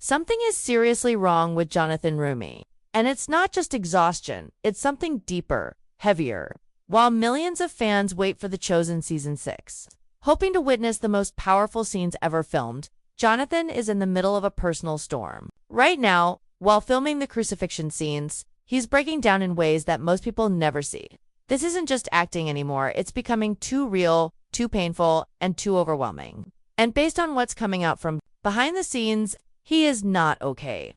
Something is seriously wrong with Jonathan Roumie. And it's not just exhaustion, it's something deeper, heavier. While millions of fans wait for The Chosen Season 6, hoping to witness the most powerful scenes ever filmed, Jonathan is in the middle of a personal storm. Right now, while filming the crucifixion scenes, he's breaking down in ways that most people never see. This isn't just acting anymore, it's becoming too real, too painful, and too overwhelming. And based on what's coming out from behind the scenes, he is not okay.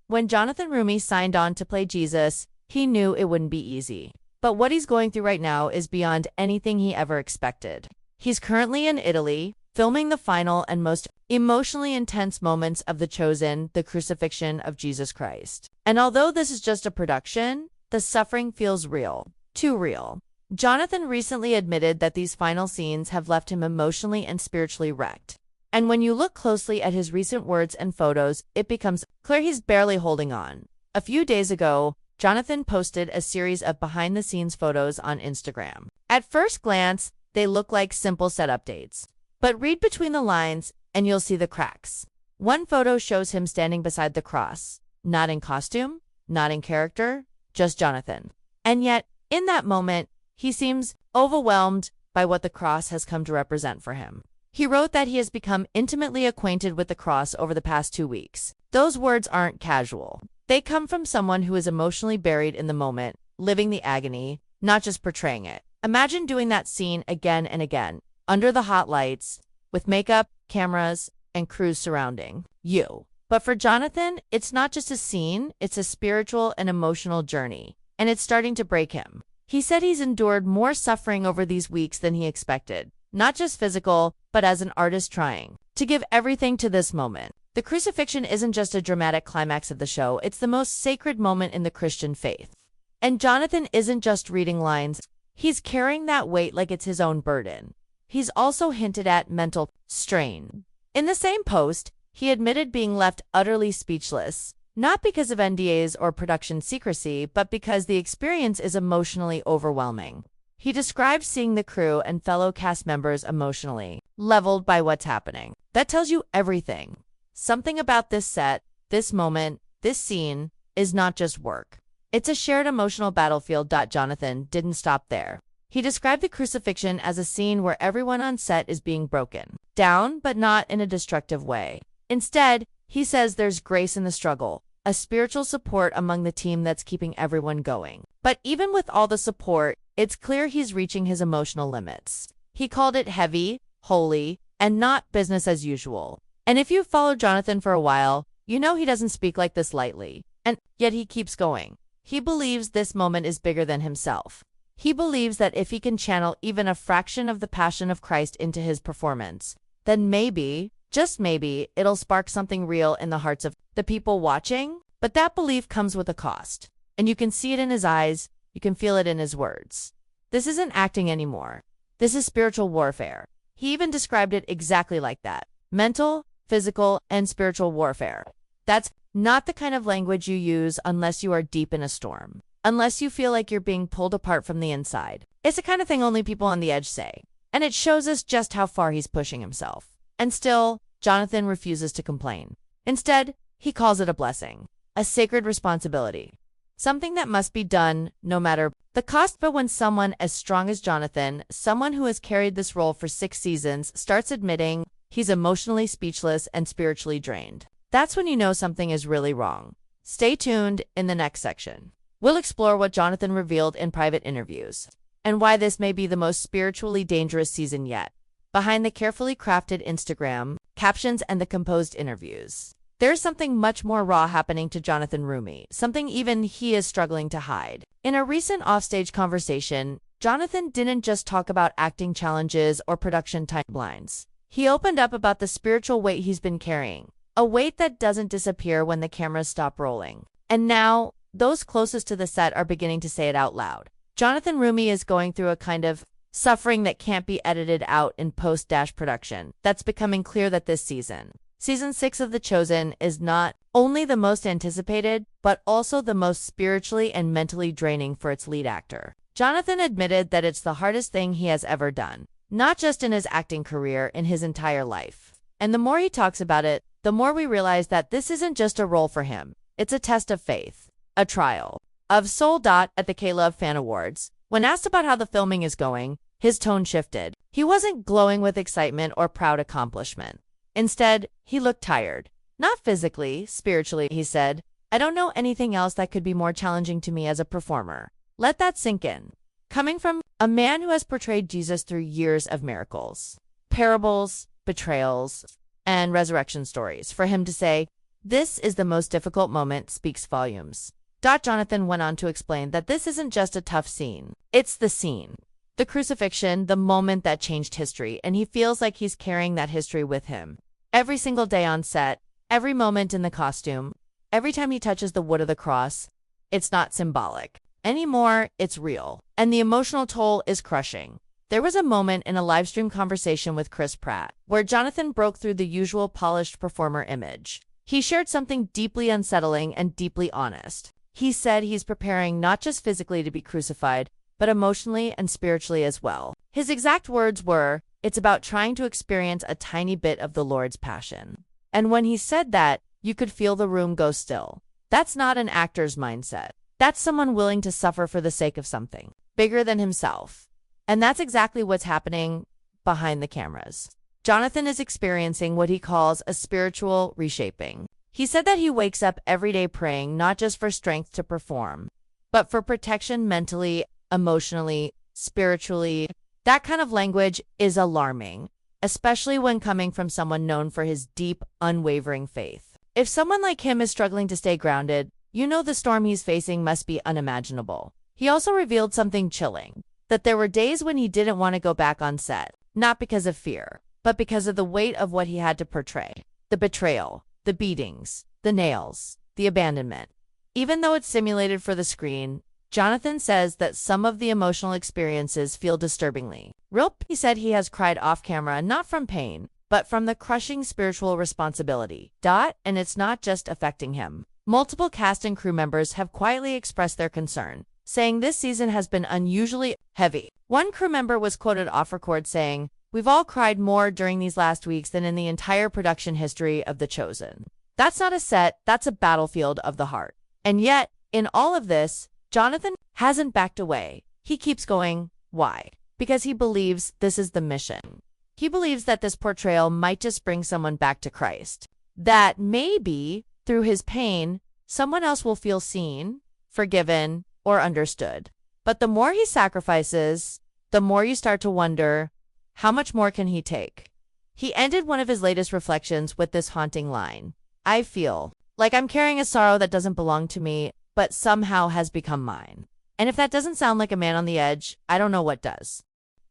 When Jonathan Roumie signed on to play Jesus, he knew it wouldn't be easy. But what he's going through right now is beyond anything he ever expected. He's currently in Italy, filming the final and most emotionally intense moments of The Chosen, the crucifixion of Jesus Christ. And although this is just a production, the suffering feels real. Too real. Jonathan recently admitted that these final scenes have left him emotionally and spiritually wrecked. And when you look closely at his recent words and photos, it becomes clear he's barely holding on. A few days ago, Jonathan posted a series of behind-the-scenes photos on Instagram. At first glance, they look like simple set updates. But read between the lines, and you'll see the cracks. One photo shows him standing beside the cross, not in costume, not in character, just Jonathan. And yet, in that moment, he seems overwhelmed by what the cross has come to represent for him. He wrote that he has become intimately acquainted with the cross over the past 2 weeks. Those words aren't casual. They come from someone who is emotionally buried in the moment, living the agony, not just portraying it. Imagine doing that scene again and again, under the hot lights, with makeup, cameras, and crews surrounding you. But for Jonathan, it's not just a scene, it's a spiritual and emotional journey, and it's starting to break him. He said he's endured more suffering over these weeks than he expected. Not just physical, but as an artist trying to give everything to this moment. The crucifixion isn't just a dramatic climax of the show, it's the most sacred moment in the Christian faith. And Jonathan isn't just reading lines, he's carrying that weight like it's his own burden. He's also hinted at mental strain. In the same post, he admitted being left utterly speechless, not because of NDAs or production secrecy, but because the experience is emotionally overwhelming. He described seeing the crew and fellow cast members emotionally leveled by what's happening. That tells you everything. Something about this set, this moment, this scene is not just work. It's a shared emotional battlefield. Jonathan didn't stop there. He described the crucifixion as a scene where everyone on set is being broken down, but not in a destructive way. Instead, he says there's grace in the struggle, a spiritual support among the team that's keeping everyone going. But even with all the support, it's clear he's reaching his emotional limits. He called it heavy, holy, and not business as usual. And if you've followed Jonathan for a while, you know he doesn't speak like this lightly. And yet he keeps going. He believes this moment is bigger than himself. He believes that if he can channel even a fraction of the passion of Christ into his performance, then maybe, just maybe, it'll spark something real in the hearts of the people watching. But that belief comes with a cost. And you can see it in his eyes, you can feel it in his words. This isn't acting anymore. This is spiritual warfare. He even described it exactly like that. Mental, physical, and spiritual warfare. That's not the kind of language you use unless you are deep in a storm. Unless you feel like you're being pulled apart from the inside. It's the kind of thing only people on the edge say. And it shows us just how far he's pushing himself. And still, Jonathan refuses to complain. Instead, he calls it a blessing. A sacred responsibility. Something that must be done no matter the cost. But when someone as strong as Jonathan, someone who has carried this role for 6 seasons, starts admitting he's emotionally speechless and spiritually drained, that's when you know something is really wrong. Stay tuned in the next section. We'll explore what Jonathan revealed in private interviews and why this may be the most spiritually dangerous season yet. Behind the carefully crafted Instagram captions and the composed interviews, there's something much more raw happening to Jonathan Roumie, something even he is struggling to hide. In a recent offstage conversation, Jonathan didn't just talk about acting challenges or production timelines. He opened up about the spiritual weight he's been carrying, a weight that doesn't disappear when the cameras stop rolling. And now, those closest to the set are beginning to say it out loud. Jonathan Roumie is going through a kind of suffering that can't be edited out in post-production. That's becoming clear that this season, Season 6 of The Chosen, is not only the most anticipated, but also the most spiritually and mentally draining for its lead actor. Jonathan admitted that it's the hardest thing he has ever done, not just in his acting career, in his entire life. And the more he talks about it, the more we realize that this isn't just a role for him. It's a test of faith, a trial of soul. At the K-Love Fan Awards, when asked about how the filming is going, his tone shifted. He wasn't glowing with excitement or proud accomplishment. Instead, he looked tired. Not physically, spiritually, he said. I don't know anything else that could be more challenging to me as a performer. Let that sink in. Coming from a man who has portrayed Jesus through years of miracles, parables, betrayals, and resurrection stories, for him to say, this is the most difficult moment speaks volumes. Jonathan went on to explain that this isn't just a tough scene. It's the scene. The crucifixion, the moment that changed history, and he feels like he's carrying that history with him. Every single day on set, every moment in the costume, every time he touches the wood of the cross, it's not symbolic anymore, it's real. And the emotional toll is crushing. There was a moment in a livestream conversation with Chris Pratt where Jonathan broke through the usual polished performer image. He shared something deeply unsettling and deeply honest. He said he's preparing not just physically to be crucified, but emotionally and spiritually as well. His exact words were, it's about trying to experience a tiny bit of the Lord's passion. And when he said that, you could feel the room go still. That's not an actor's mindset. That's someone willing to suffer for the sake of something bigger than himself. And that's exactly what's happening behind the cameras. Jonathan is experiencing what he calls a spiritual reshaping. He said that he wakes up every day praying not just for strength to perform, but for protection mentally, emotionally, spiritually. That kind of language is alarming, especially when coming from someone known for his deep, unwavering faith. If someone like him is struggling to stay grounded, you know the storm he's facing must be unimaginable. He also revealed something chilling, that there were days when he didn't want to go back on set, not because of fear, but because of the weight of what he had to portray. The betrayal, the beatings, the nails, the abandonment. Even though it's simulated for the screen, Jonathan says that some of the emotional experiences feel disturbingly real. He said he has cried off camera not from pain, but from the crushing spiritual responsibility. And it's not just affecting him. Multiple cast and crew members have quietly expressed their concern, saying this season has been unusually heavy. One crew member was quoted off record saying, "We've all cried more during these last weeks than in the entire production history of The Chosen." That's not a set, that's a battlefield of the heart. And yet, in all of this, Jonathan hasn't backed away. He keeps going. Why? Because he believes this is the mission. He believes that this portrayal might just bring someone back to Christ. That maybe, through his pain, someone else will feel seen, forgiven, or understood. But the more he sacrifices, the more you start to wonder, how much more can he take? He ended one of his latest reflections with this haunting line. I feel like I'm carrying a sorrow that doesn't belong to me, but somehow has become mine. And if that doesn't sound like a man on the edge, I don't know what does.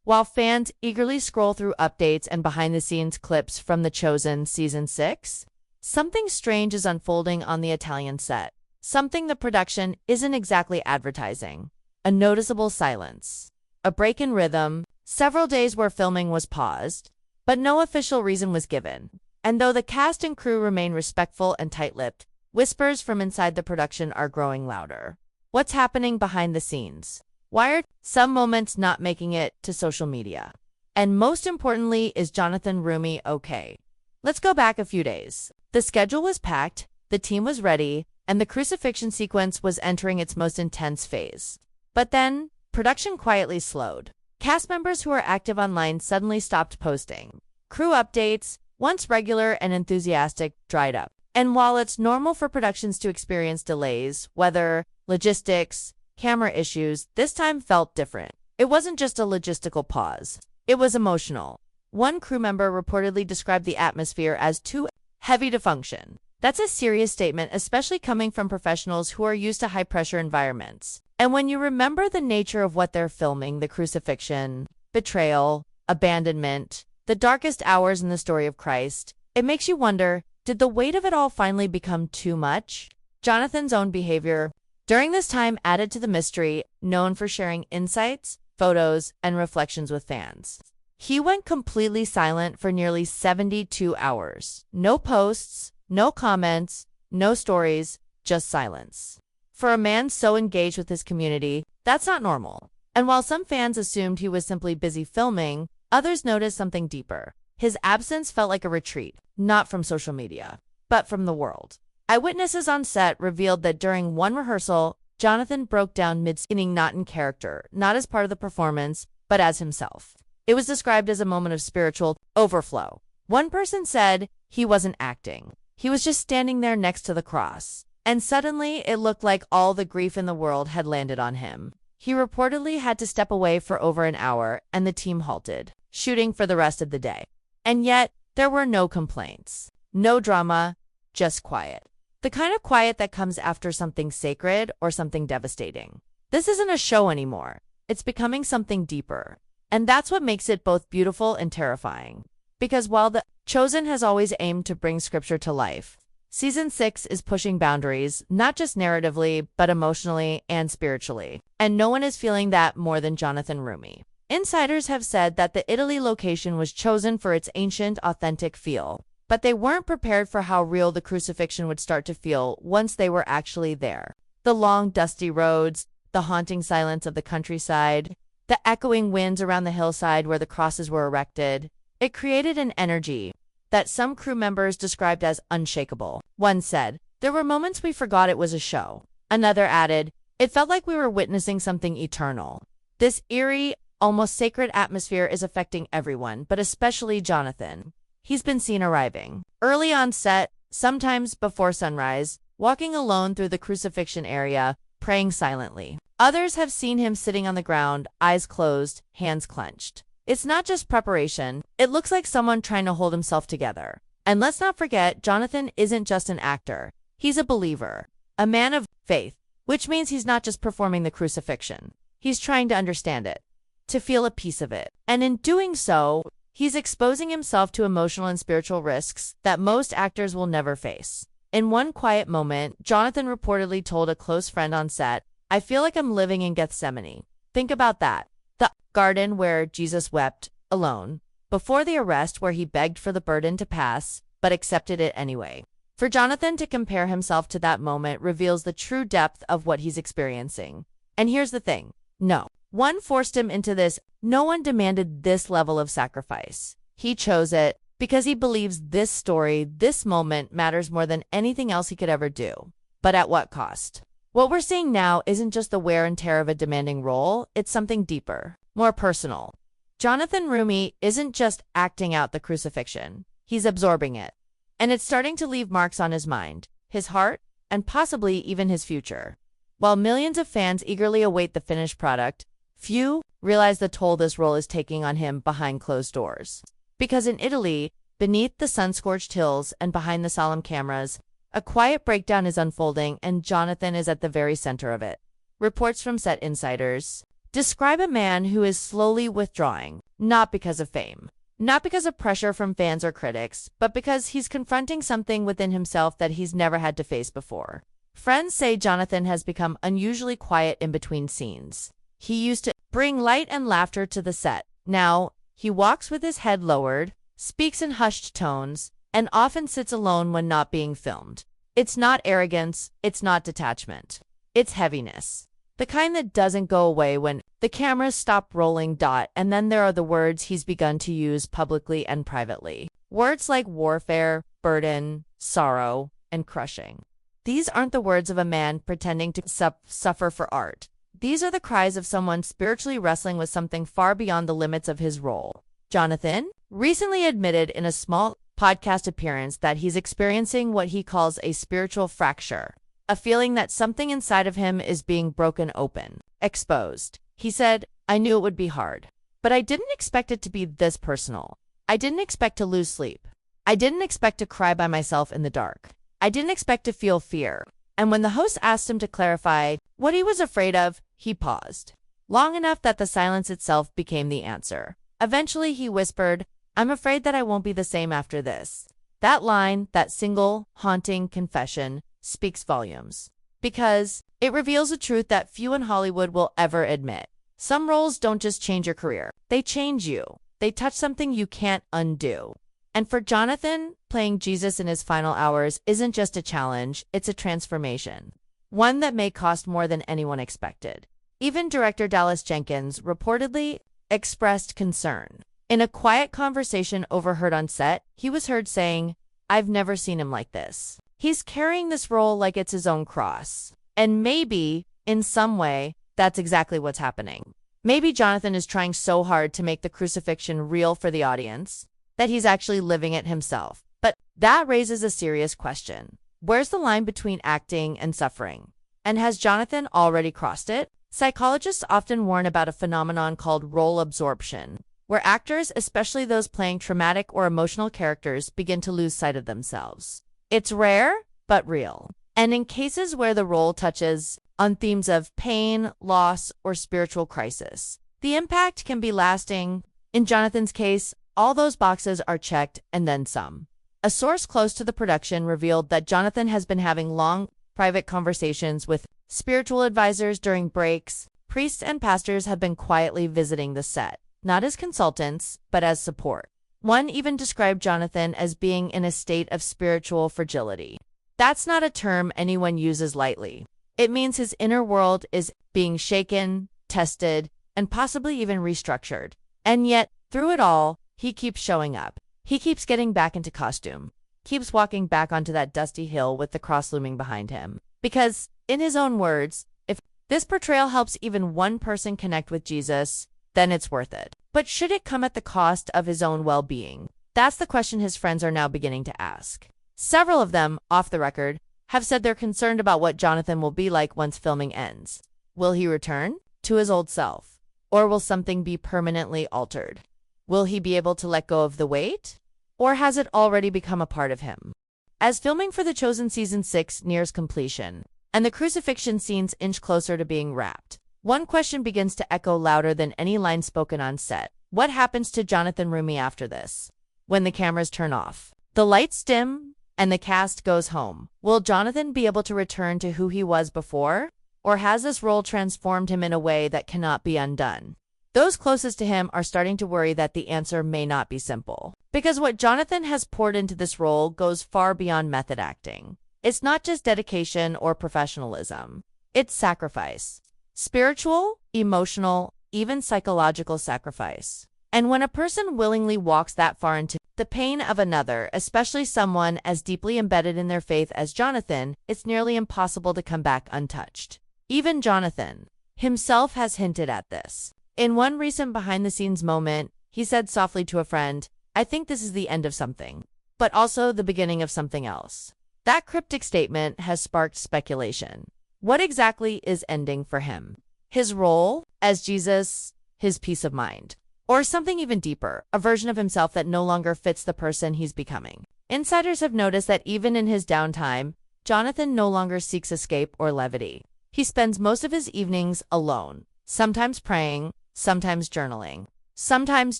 While fans eagerly scroll through updates and behind-the-scenes clips from The Chosen Season 6, something strange is unfolding on the Italian set. Something the production isn't exactly advertising. A noticeable silence. A break in rhythm. Several days where filming was paused, but no official reason was given. And though the cast and crew remain respectful and tight-lipped, whispers from inside the production are growing louder. What's happening behind the scenes? Why are some moments not making it to social media? And most importantly, is Jonathan Roumie okay? Let's go back a few days. The schedule was packed, the team was ready, and the crucifixion sequence was entering its most intense phase. But then, production quietly slowed. Cast members who are active online suddenly stopped posting. Crew updates, once regular and enthusiastic, dried up. And while it's normal for productions to experience delays, weather, logistics, camera issues, this time felt different. It wasn't just a logistical pause. It was emotional. One crew member reportedly described the atmosphere as too heavy to function. That's a serious statement, especially coming from professionals who are used to high-pressure environments. And when you remember the nature of what they're filming, the crucifixion, betrayal, abandonment, the darkest hours in the story of Christ, it makes you wonder, did the weight of it all finally become too much? Jonathan's own behavior during this time added to the mystery, known for sharing insights, photos, and reflections with fans. He went completely silent for nearly 72 hours. No posts, no comments, no stories, just silence. For a man so engaged with his community, that's not normal. And while some fans assumed he was simply busy filming, others noticed something deeper. His absence felt like a retreat, not from social media, but from the world. Eyewitnesses on set revealed that during one rehearsal, Jonathan broke down mid-scening, not in character, not as part of the performance, but as himself. It was described as a moment of spiritual overflow. One person said he wasn't acting. He was just standing there next to the cross. And suddenly, it looked like all the grief in the world had landed on him. He reportedly had to step away for over an hour, and the team halted shooting for the rest of the day. And yet, there were no complaints. No drama, just quiet. The kind of quiet that comes after something sacred or something devastating. This isn't a show anymore. It's becoming something deeper. And that's what makes it both beautiful and terrifying. Because while The Chosen has always aimed to bring scripture to life, Season 6 is pushing boundaries, not just narratively, but emotionally and spiritually. And no one is feeling that more than Jonathan Roumie. Insiders have said that the Italy location was chosen for its ancient, authentic feel. But they weren't prepared for how real the crucifixion would start to feel once they were actually there. The long, dusty roads, the haunting silence of the countryside, the echoing winds around the hillside where the crosses were erected. It created an energy that some crew members described as unshakable. One said, "There were moments we forgot it was a show." Another added, "It felt like we were witnessing something eternal." This eerie, almost sacred atmosphere is affecting everyone, but especially Jonathan. He's been seen arriving early on set, sometimes before sunrise, walking alone through the crucifixion area, praying silently. Others have seen him sitting on the ground, eyes closed, hands clenched. It's not just preparation, it looks like someone trying to hold himself together. And let's not forget, Jonathan isn't just an actor. He's a believer, a man of faith, which means he's not just performing the crucifixion. He's trying to understand it, to feel a piece of it. And in doing so, he's exposing himself to emotional and spiritual risks that most actors will never face. In one quiet moment, Jonathan reportedly told a close friend on set, "I feel like I'm living in Gethsemane." Think about that. The garden where Jesus wept, alone, before the arrest where he begged for the burden to pass, but accepted it anyway. For Jonathan to compare himself to that moment reveals the true depth of what he's experiencing. And here's the thing. No one forced him into this. No one demanded this level of sacrifice. He chose it because he believes this story, this moment, matters more than anything else he could ever do. But at what cost? What we're seeing now isn't just the wear and tear of a demanding role, it's something deeper, more personal. Jonathan Roumie isn't just acting out the crucifixion, he's absorbing it. And it's starting to leave marks on his mind, his heart, and possibly even his future. While millions of fans eagerly await the finished product, few realize the toll this role is taking on him behind closed doors. Because in Italy, beneath the sun-scorched hills and behind the solemn cameras, a quiet breakdown is unfolding, and Jonathan is at the very center of it. Reports from set insiders describe a man who is slowly withdrawing, not because of fame, not because of pressure from fans or critics, but because he's confronting something within himself that he's never had to face before. Friends say Jonathan has become unusually quiet in between scenes. He used to bring light and laughter to the set. Now, he walks with his head lowered, speaks in hushed tones, and often sits alone when not being filmed. It's not arrogance, it's not detachment. It's heaviness. The kind that doesn't go away when the cameras stop rolling. And then there are the words he's begun to use publicly and privately. Words like warfare, burden, sorrow, and crushing. These aren't the words of a man pretending to suffer for art. These are the cries of someone spiritually wrestling with something far beyond the limits of his role. Jonathan recently admitted in a small podcast appearance that he's experiencing what he calls a spiritual fracture, a feeling that something inside of him is being broken open, exposed. He said, "I knew it would be hard, but I didn't expect it to be this personal. I didn't expect to lose sleep. I didn't expect to cry by myself in the dark. I didn't expect to feel fear." And when the host asked him to clarify what he was afraid of, he paused, long enough that the silence itself became the answer. Eventually, he whispered, "I'm afraid that I won't be the same after this." That line, that single, haunting confession, speaks volumes. Because it reveals a truth that few in Hollywood will ever admit. Some roles don't just change your career. They change you. They touch something you can't undo. And for Jonathan, playing Jesus in his final hours isn't just a challenge, it's a transformation. One that may cost more than anyone expected. Even director Dallas Jenkins reportedly expressed concern. In a quiet conversation overheard on set, he was heard saying, I've never seen him like this. He's carrying this role like it's his own cross. And maybe, in some way, that's exactly what's happening. Maybe Jonathan is trying so hard to make the crucifixion real for the audience that he's actually living it himself. But that raises a serious question. Where's the line between acting and suffering? And has Jonathan already crossed it? Psychologists often warn about a phenomenon called role absorption, where actors, especially those playing traumatic or emotional characters, begin to lose sight of themselves. It's rare, but real. And in cases where the role touches on themes of pain, loss, or spiritual crisis, the impact can be lasting. In Jonathan's case, all those boxes are checked and then some. A source close to the production revealed that Jonathan has been having long, private conversations with spiritual advisors during breaks. Priests and pastors have been quietly visiting the set, not as consultants, but as support. One even described Jonathan as being in a state of spiritual fragility. That's not a term anyone uses lightly. It means his inner world is being shaken, tested, and possibly even restructured. And yet, through it all, he keeps showing up. He keeps getting back into costume, keeps walking back onto that dusty hill with the cross looming behind him. Because, in his own words, if this portrayal helps even one person connect with Jesus, then it's worth it. But should it come at the cost of his own well-being? That's the question his friends are now beginning to ask. Several of them, off the record, have said they're concerned about what Jonathan will be like once filming ends. Will he return to his old self? Or will something be permanently altered? Will he be able to let go of the weight? Or has it already become a part of him? As filming for The Chosen Season 6 nears completion, and the crucifixion scenes inch closer to being wrapped, one question begins to echo louder than any line spoken on set. What happens to Jonathan Roumie after this? When the cameras turn off, the lights dim, and the cast goes home, will Jonathan be able to return to who he was before? Or has this role transformed him in a way that cannot be undone? Those closest to him are starting to worry that the answer may not be simple. Because what Jonathan has poured into this role goes far beyond method acting. It's not just dedication or professionalism. It's sacrifice. Spiritual, emotional, even psychological sacrifice. And when a person willingly walks that far into the pain of another, especially someone as deeply embedded in their faith as Jonathan, it's nearly impossible to come back untouched. Even Jonathan himself has hinted at this. In one recent behind-the-scenes moment, he said softly to a friend, "I think this is the end of something, but also the beginning of something else." That cryptic statement has sparked speculation. What exactly is ending for him? His role as Jesus, his peace of mind, or something even deeper, a version of himself that no longer fits the person he's becoming? Insiders have noticed that even in his downtime, Jonathan no longer seeks escape or levity. He spends most of his evenings alone, sometimes praying, sometimes journaling, sometimes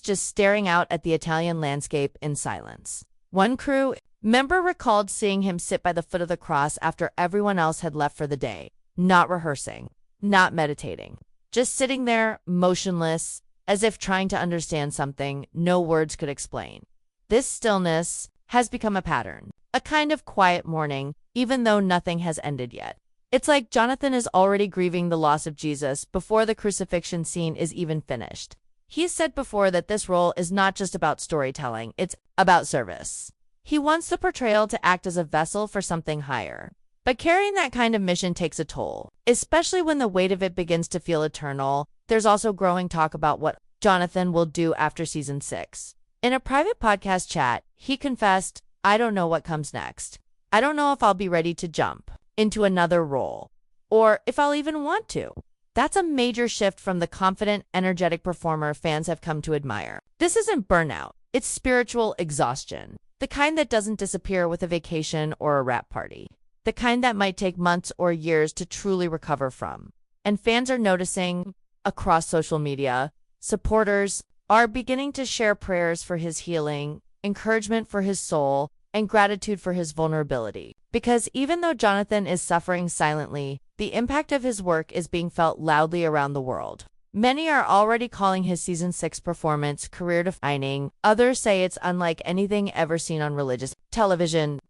just staring out at the Italian landscape in silence. One crew member recalled seeing him sit by the foot of the cross after everyone else had left for the day, not rehearsing, not meditating, just sitting there, motionless, as if trying to understand something no words could explain. This stillness has become a pattern, a kind of quiet mourning, even though nothing has ended yet. It's like Jonathan is already grieving the loss of Jesus before the crucifixion scene is even finished. He's said before that this role is not just about storytelling, it's about service. He wants the portrayal to act as a vessel for something higher. But carrying that kind of mission takes a toll, especially when the weight of it begins to feel eternal. There's also growing talk about what Jonathan will do after season 6. In a private podcast chat, he confessed, "I don't know what comes next. I don't know if I'll be ready to jump into another role, or if I'll even want to." That's a major shift from the confident, energetic performer fans have come to admire. This isn't burnout, it's spiritual exhaustion. The kind that doesn't disappear with a vacation or a wrap party. The kind that might take months or years to truly recover from. And fans are noticing across social media. Supporters are beginning to share prayers for his healing, encouragement for his soul, and gratitude for his vulnerability. Because even though Jonathan is suffering silently, the impact of his work is being felt loudly around the world. Many are already calling his season 6 performance career-defining. Others say it's unlike anything ever seen on religious television.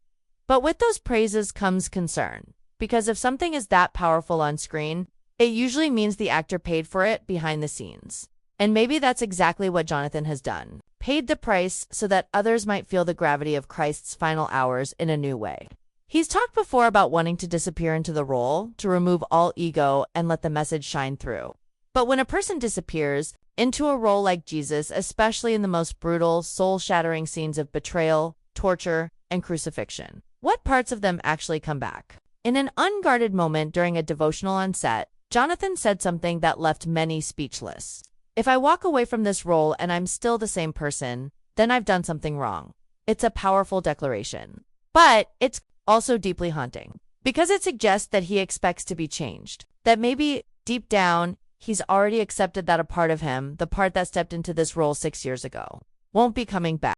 But with those praises comes concern. Because if something is that powerful on screen, it usually means the actor paid for it behind the scenes. And maybe that's exactly what Jonathan has done. paid the price so that others might feel the gravity of Christ's final hours in a new way. He's talked before about wanting to disappear into the role, to remove all ego and let the message shine through. But when a person disappears into a role like Jesus, especially in the most brutal, soul-shattering scenes of betrayal, torture, and crucifixion, what parts of them actually come back? In an unguarded moment during a devotional on set, Jonathan said something that left many speechless. "If I walk away from this role and I'm still the same person, then I've done something wrong." It's a powerful declaration. But it's also deeply haunting, because it suggests that he expects to be changed. That maybe, deep down, he's already accepted that a part of him, the part that stepped into this role 6 years ago, won't be coming back.